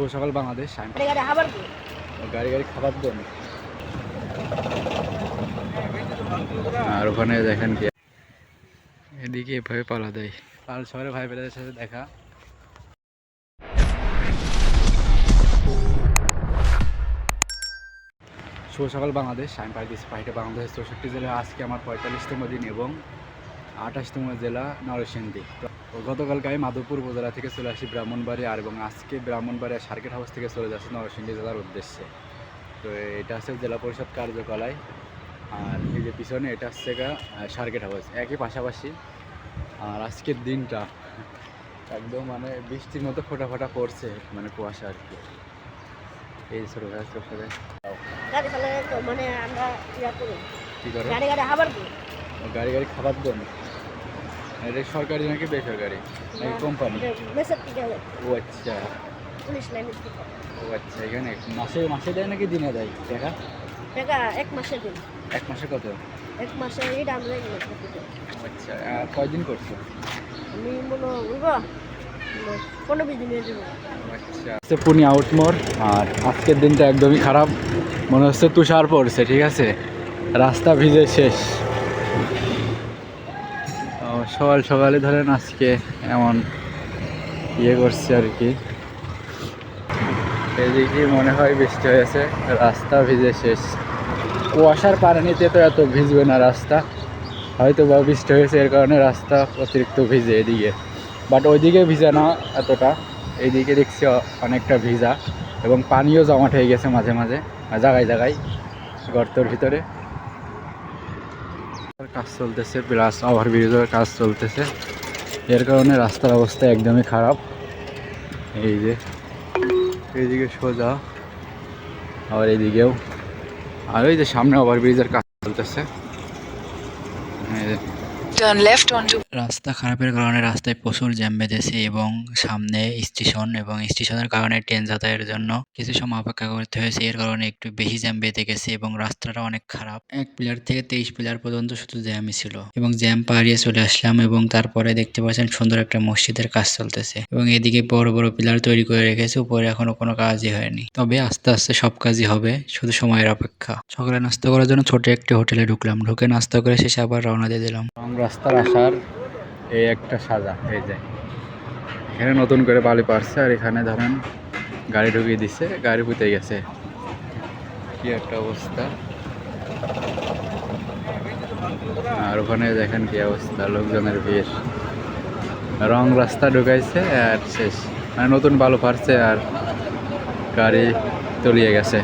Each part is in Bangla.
শুভ সকাল বাংলাদেশ। গাড়ি গাড়ি খাবার দেন। আর ওখানে দেখেন কি এদিকে এভাবে পালা দেয়। কাল শহরে ভাই বেড়াদের সাথে দেখা। শুভ সকাল বাংলাদেশ। আমি পাইতেছি পাহিটা বাংলাদেশের 64 জেলা। আজকে আমার 45তম দিন এবং 28তম জেলা নরসিংদী। তো গতকালকে আমি মাধবপুর উপজেলা থেকে চলে আসি ব্রাহ্মণবাড়িয়া, আর এবং আজকে ব্রাহ্মণবাড়িয়া সার্কিট হাউস থেকে চলে যাচ্ছি নরসিংদী জেলার উদ্দেশ্যে। তো এটা হচ্ছে জেলা পরিষদ কার্যালয়, আর এই যে পিছনে এটা হচ্ছে সার্কিট হাউস, একই পাশাপাশি। আর আজকের দিনটা একদম মানে বৃষ্টির মতো ফোটা ফোটা পড়ছে, মানে কুয়াশা আর কি। এই ছোটো গাছ সাথে কি করে গাড়ি গাড়ি খাবার দেন। এটা সরকারি নাকি বেসরকারি নাকি কোম্পানি? ও আচ্ছা, ও আচ্ছা। এখানে মাসে মাসে দেয় নাকি দিনে দেয় টাকা? এক মাসে দিন। এক মাসে কত? এক মাসে এটা আমরা আচ্ছা, কয়দিন করছো? আমি মনে হইব 15-20 দিনের জন্য। আচ্ছা, পুনি আউটমোর। আর আজকের দিনটা একদমই খারাপ, মনে হচ্ছে তুষার পড়ছে। ঠিক আছে, রাস্তা ভিজে শেষ। সকাল সকালে ধরেন আজকে এমন ইয়ে করছে আর কি। এদিকে মনে হয় বৃষ্টি হয়েছে, রাস্তা ভিজে শেষ। কুয়াশার পানিতে তো এত ভিজবে না রাস্তা, হয়তো বা বৃষ্টি হয়েছে এর কারণে রাস্তা অতিরিক্ত ভিজে এদিকে। বাট ওইদিকে ভিজে না এতটা, এইদিকে দেখছি অনেকটা ভিজা এবং পানিও জমাট হয়ে গেছে মাঝে মাঝে জায়গায় জায়গায় গর্তের ভিতরে। কাজ চলতেছে, প্লাস ওভারব্রিজের কাজ চলতেছে, এর কারণে রাস্তার অবস্থা একদমই খারাপ। এই যে এইদিকে সোজা, আবার এইদিকেও, আর ওই যে সামনে ওভারব্রিজের কাজ চলতেছে। রাস্তা খারাপের কারণে রাস্তায় প্রচুর জ্যাম বেঁধেছে এবং সামনে স্টেশন, এবং স্টেশনের কারণে ট্রেন যাতায়াতের জন্য কিছু সময় অপেক্ষা করতে হয়েছে। এর কারণে একটু বেশি জ্যাম বেঁধে গেছে এবং রাস্তাটা অনেক খারাপ। 1 পিলার থেকে 23 পিলার পর্যন্ত শুধু জ্যামই ছিল এবং জ্যাম পাড়িয়ে চলে আসলাম। এবং তারপরে দেখতে পাচ্ছেন সুন্দর একটা মসজিদের কাজ চলতেছে এবং এদিকে বড় বড় পিলার তৈরি করে রেখেছে, উপরে এখনো কোনো কাজই হয়নি, তবে আস্তে আস্তে সব কাজই হবে, শুধু সময়ের অপেক্ষা। সকালে নাস্তা করার জন্য ছোট একটি হোটেলে ঢুকলাম, ঢুকে নাস্তা করে শেষে আবার রওনা দিয়ে দিলাম। রাস্তার আসার এই একটা সাজা হয়ে যায়। এখানে নতুন করে বালি পারছে, আর এখানে ধরেন গাড়ি ঢুকিয়ে দিচ্ছে, গাড়ি পুঁতে গেছে। কি একটা অবস্থা। আর ওখানে দেখেন কি অবস্থা, লোকজনের ভিড়। রং রাস্তা ঢুকাইছে আর শেষ, মানে নতুন বালু পারছে আর গাড়ি তলিয়ে গেছে।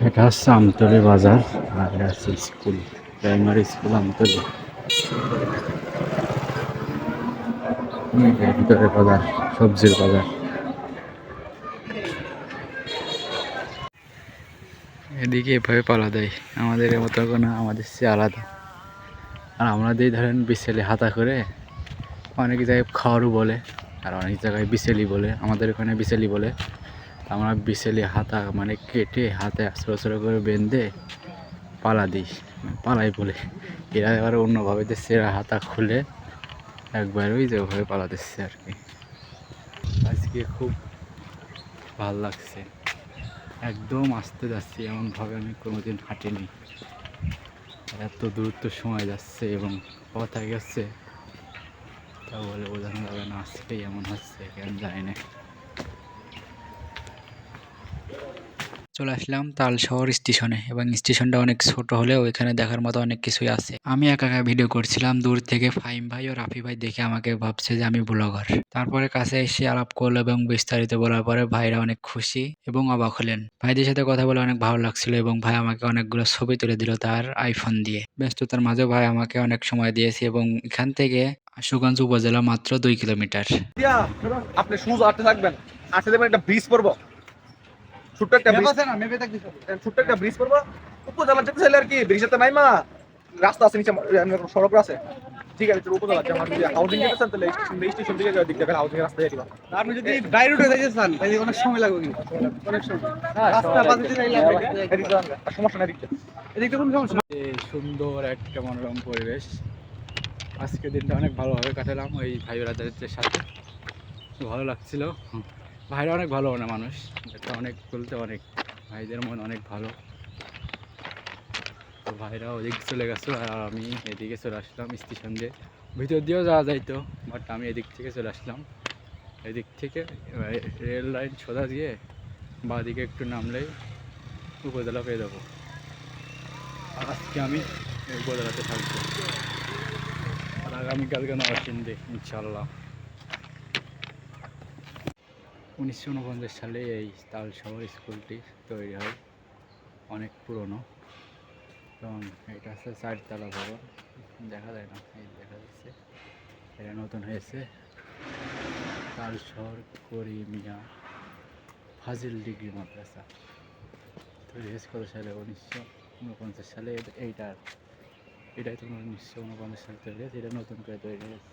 এটা হচ্ছে আমতলী বাজার, আর এটা হচ্ছে স্কুল, প্রাইমারি স্কুল আমতলী। ভিতরে বাজার, সবজির বাজার। এদিকে এভাবে পালা দেয়, আমাদের মতো কোনো, আমাদের চেয়ে আলাদা। আর আমাদের ধরেন বিছেলি হাতা করে, অনেক জায়গায় খাওয়ারও বলে, আর অনেক জায়গায় বিছেলি বলে। আমাদের ওখানে বিছেলি বলে। আমরা বিছেলি হাতা মানে কেটে হাতে ছোটো ছোটো করে বেঁধে পালা দিই, পালাই বলে। এরা এবার অন্যভাবে সেরা হাতা খুলে একবার ওই যে ওভাবে পালা দিচ্ছে আর কি। আজকে খুব ভাল লাগছে, একদম আসতে যাচ্ছি এমনভাবে আমি কোনোদিন হাঁটিনি। এত দূরত্ব সময় যাচ্ছে এবং কথা গেছে, তা বলে বোঝানো যাবে না। আজকেই এমন হচ্ছে কেন জানি না। চলে আসলাম তালশহর স্টেশনে, এবং স্টেশনটা অনেক ছোট হলেও এখানে দেখার মতো অনেক কিছুই আছে। আমি একা একা ভিডিও করছিলাম দূর থেকে, ফাহিম ভাই ও রাফি ভাই দেখে আমাকে ভাবছে যে আমি ব্লগার। তারপরে কাছে এসে আলাপ করলো এবং বিস্তারিত বলার পরে ভাইরা অনেক খুশি এবং অবাক হলেন। ভাইদের সাথে কথা বলে অনেক ভালো লাগছিল এবং ভাই আমাকে অনেকগুলো ছবি তুলে দিল তার আইফোন দিয়ে। ব্যস্ততার মাঝে ভাই আমাকে অনেক সময় দিয়েছে, এবং এখান থেকে আশুগঞ্জ উপজেলা মাত্র 2 কিলোমিটার। আপনি শুজ আটতে থাকবেন, আটতে দেবেন, একটা ব্রিজ পড়বো, ছোট্ট একটা ব্রিজ পড়বো উপজেলা যেতে চাইলে আর কি। ব্রিজের তো নাই মা, রাস্তা আছে নিচে, সড়ক আছে। ঠিক আছে, উপজেলা হাউজিং যেতে চান তাহলে স্টেশন থেকে দিক থেকে হাউজিং রাস্তা যাইবা। আপনি যদি বাই রুটে যাইতে চান তাহলে অনেক সময় লাগবে, কিন্তু অনেক সময় রাস্তা বাদিতে চাইলে সমস্যা নাই। এদিকে কোনো সমস্যা। সুন্দর একটা মনোরম পরিবেশ, আজকে দিনটা অনেক ভালোভাবে কাটালাম ওই ভাই ব্রাদারদের সাথে, ভালো লাগছিল। ভাইরা অনেক ভালো না মানুষ, এটা অনেক বলতে অনেক, ভাইদের মন অনেক ভালো। তো ভাইরা ওদিকে চলে গেছো আর আমি এদিকে চলে আসলাম স্টেশন দিয়ে, ভিতর দিয়েও যাওয়া যাইতো বাট আমি এদিক থেকে চলে আসলাম। এদিক থেকে রেল লাইন সোজা দিয়ে বাঁ দিকে একটু নামলেই উপজেলা পেয়ে যাবো। আর আজকে আমি এই উপজেলাতে থাকবো আর আগামীকালকে নরসিংদী ইনশাল্লাহ। 1949 সালে এই তালশহর স্কুলটি তৈরি হয়, অনেক পুরনো। এবং এটা হচ্ছে 4 তলা ভবন, দেখা যায় না, এই দেখা যাচ্ছে। এটা নতুন হয়েছে, তালশহর করিমিয়া ফাজিল ডিগ্রি মাদ্রাসা। তৈরি হয়েছে কত সালে? 1949 সালে। এটাই তো 1949 সালে তৈরি হয়েছে, এটা নতুন করে তৈরি হয়েছে।